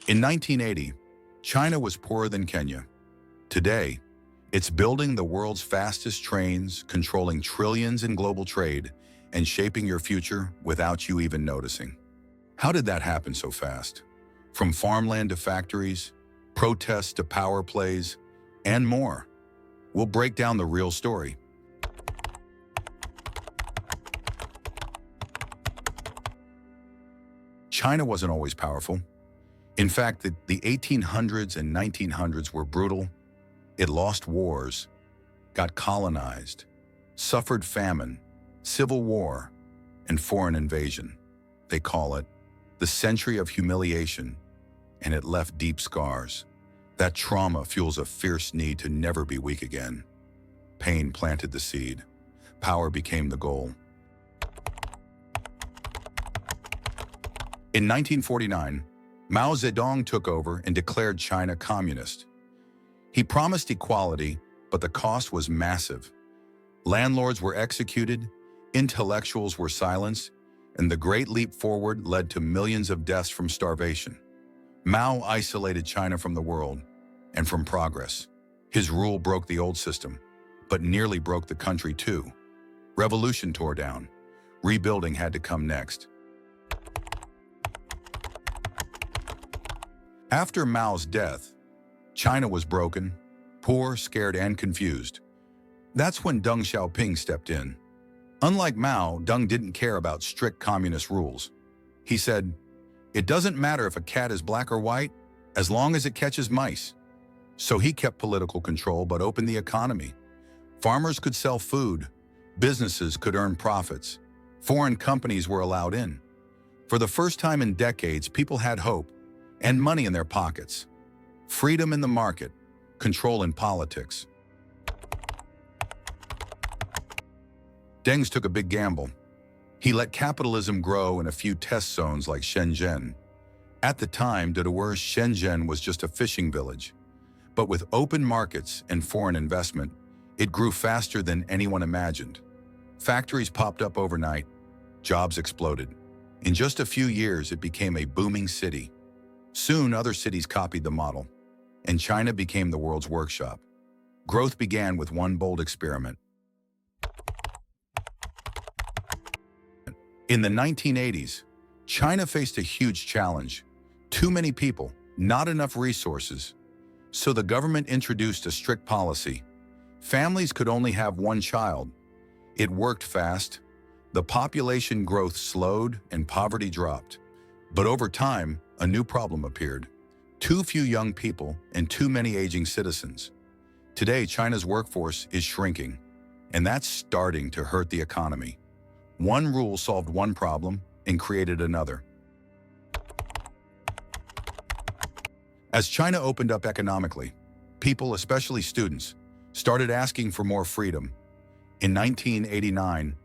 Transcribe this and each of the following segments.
In 1980, China was poorer than Kenya. Today, it's building the world's fastest trains, controlling trillions in global trade, and shaping your future without you even noticing. How did that happen so fast? From farmland to factories, protests to power plays, and more. We'll break down the real story. China wasn't always powerful. In fact, the 1800s and 1900s were brutal. It lost wars, got colonized, suffered famine, civil war, and foreign invasion. They call it the century of humiliation, and it left deep scars. That trauma fuels a fierce need to never be weak again. Pain planted the seed. Power became the goal. In 1949, Mao Zedong took over and declared China communist. He promised equality, but the cost was massive. Landlords were executed, intellectuals were silenced, and the Great Leap Forward led to millions of deaths from starvation. Mao isolated China from the world and from progress. His rule broke the old system, but nearly broke the country too. Revolution tore down. Rebuilding had to come next. After Mao's death, China was broken, poor, scared, and confused. That's when Deng Xiaoping stepped in. Unlike Mao, Deng didn't care about strict communist rules. He said, "It doesn't matter if a cat is black or white, as long as it catches mice." So he kept political control but opened the economy. Farmers could sell food, businesses could earn profits, foreign companies were allowed in. For the first time in decades, people had hope and money in their pockets. Freedom in the market, control in politics. Deng took a big gamble. He let capitalism grow in a few test zones like Shenzhen. At the time, the worst Shenzhen was just a fishing village. But with open markets and foreign investment, it grew faster than anyone imagined. Factories popped up overnight. Jobs exploded. In just a few years, it became a booming city. Soon, other cities copied the model, and China became the world's workshop. Growth began with one bold experiment. In the 1980s, China faced a huge challenge. Too many people, not enough resources. So the government introduced a strict policy. Families could only have one child. It worked fast. The population growth slowed and poverty dropped. But over time, a new problem appeared. Too few young people and too many aging citizens. Today, China's workforce is shrinking, and that's starting to hurt the economy. One rule solved one problem and created another. As China opened up economically, people, especially students, started asking for more freedom. In 1989,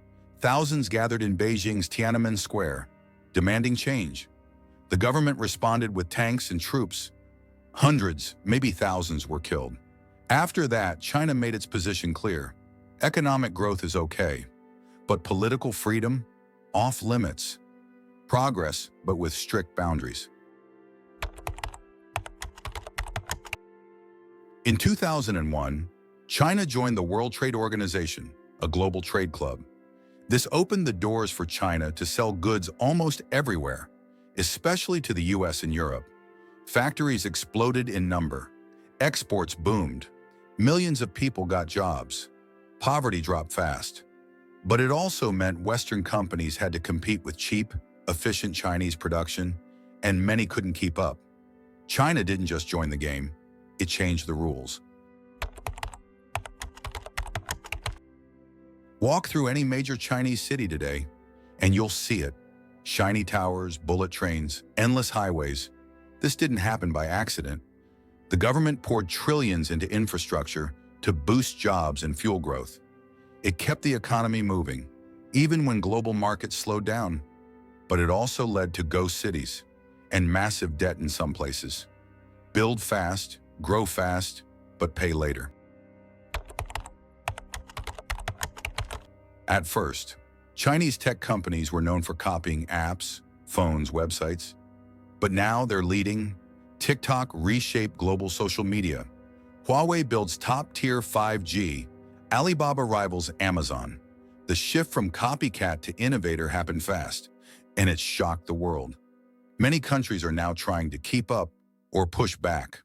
thousands gathered in Beijing's Tiananmen Square, demanding change. The government responded with tanks and troops. Hundreds, maybe thousands, were killed. After that, China made its position clear. Economic growth is okay, but political freedom, off limits. Progress, but with strict boundaries. In 2001, China joined the World Trade Organization, a global trade club. This opened the doors for China to sell goods almost everywhere, especially to the US and Europe. Factories exploded in number. Exports boomed. Millions of people got jobs. Poverty dropped fast. But it also meant Western companies had to compete with cheap, efficient Chinese production, and many couldn't keep up. China didn't just join the game, it changed the rules. Walk through any major Chinese city today, and you'll see it. Shiny towers, bullet trains, endless highways. This didn't happen by accident. The government poured trillions into infrastructure to boost jobs and fuel growth. It kept the economy moving, even when global markets slowed down. But it also led to ghost cities and massive debt in some places. Build fast, grow fast, but pay later. At first, Chinese tech companies were known for copying apps, phones, websites. But now they're leading TikTok reshaped global social media. Huawei builds top-tier 5G. Alibaba rivals Amazon. The shift from copycat to innovator happened fast, and it shocked the world. Many countries are now trying to keep up or push back.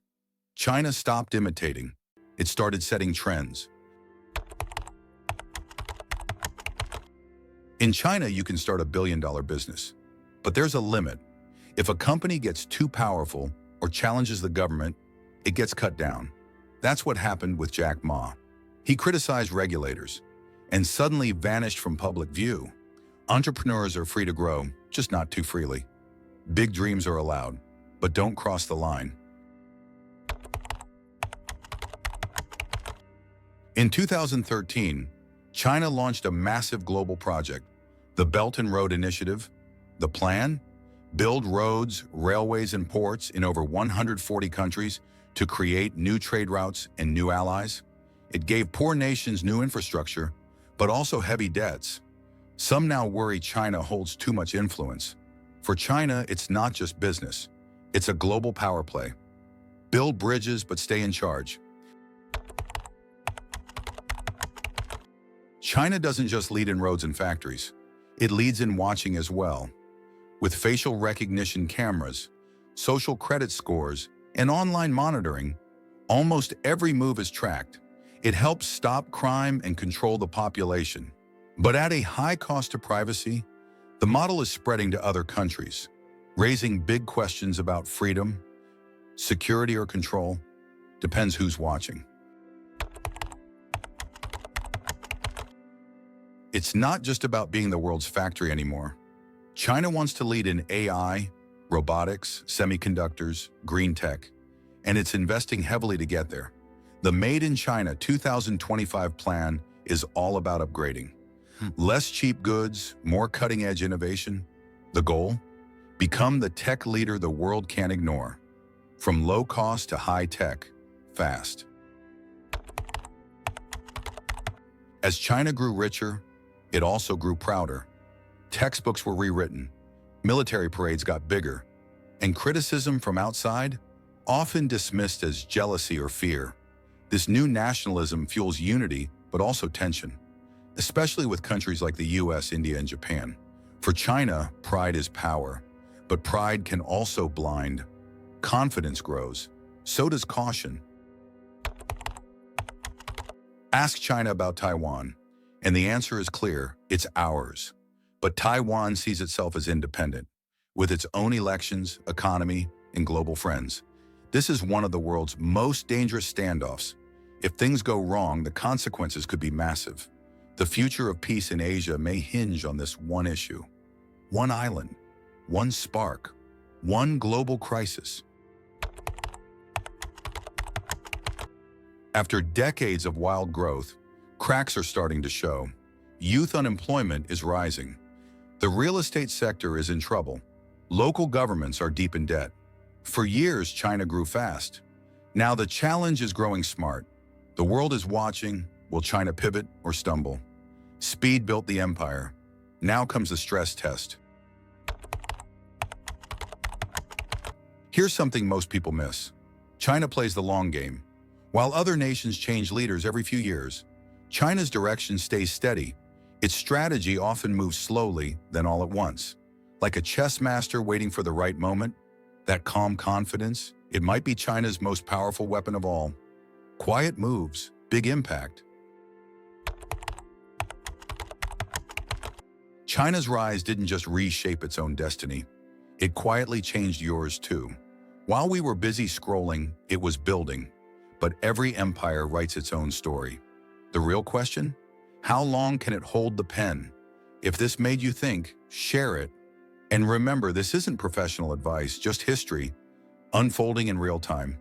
China stopped imitating. It started setting trends. In China, you can start a billion-dollar business. But there's a limit. If a company gets too powerful or challenges the government, it gets cut down. That's what happened with Jack Ma. He criticized regulators and suddenly vanished from public view. Entrepreneurs are free to grow, just not too freely. Big dreams are allowed, but don't cross the line. In 2013, China launched a massive global project, the Belt and Road Initiative. The plan? Build roads, railways, and ports in over 140 countries to create new trade routes and new allies. It gave poor nations new infrastructure, but also heavy debts. Some now worry China holds too much influence. For China, it's not just business. It's a global power play. Build bridges, but stay in charge. China doesn't just lead in roads and factories. It leads in watching as well. With facial recognition cameras, social credit scores, and online monitoring, almost every move is tracked. It helps stop crime and control the population. But at a high cost to privacy, the model is spreading to other countries, raising big questions about freedom, security, or control. Depends who's watching. It's not just about being the world's factory anymore. China wants to lead in AI, robotics, semiconductors, green tech, and it's investing heavily to get there. The Made in China 2025 plan is all about upgrading. Less cheap goods, more cutting-edge innovation. The goal? Become the tech leader the world can't ignore. From low cost to high tech, fast. As China grew richer, it also grew prouder. Textbooks were rewritten, military parades got bigger, and criticism from outside often dismissed as jealousy or fear. This new nationalism fuels unity, but also tension, especially with countries like the US, India, and Japan. For China, pride is power, but pride can also blind. Confidence grows, so does caution. Ask China about Taiwan, and the answer is clear: it's ours. But Taiwan sees itself as independent, with its own elections, economy, and global friends. This is one of the world's most dangerous standoffs. If things go wrong, the consequences could be massive. The future of peace in Asia may hinge on this one issue. One island, one spark, one global crisis. After decades of wild growth, cracks are starting to show. Youth unemployment is rising. The real estate sector is in trouble. Local governments are deep in debt. For years, China grew fast. Now the challenge is growing smart. The world is watching. Will China pivot or stumble? Speed built the empire. Now comes the stress test. Here's something most people miss. China plays the long game. While other nations change leaders every few years, China's direction stays steady. Its strategy often moves slowly, then all at once. Like a chess master waiting for the right moment, that calm confidence, it might be China's most powerful weapon of all. Quiet moves, big impact. China's rise didn't just reshape its own destiny. It quietly changed yours too. While we were busy scrolling, it was building. But every empire writes its own story. The real question? How long can it hold the pen? If this made you think, share it. And remember, this isn't professional advice, just history, unfolding in real time.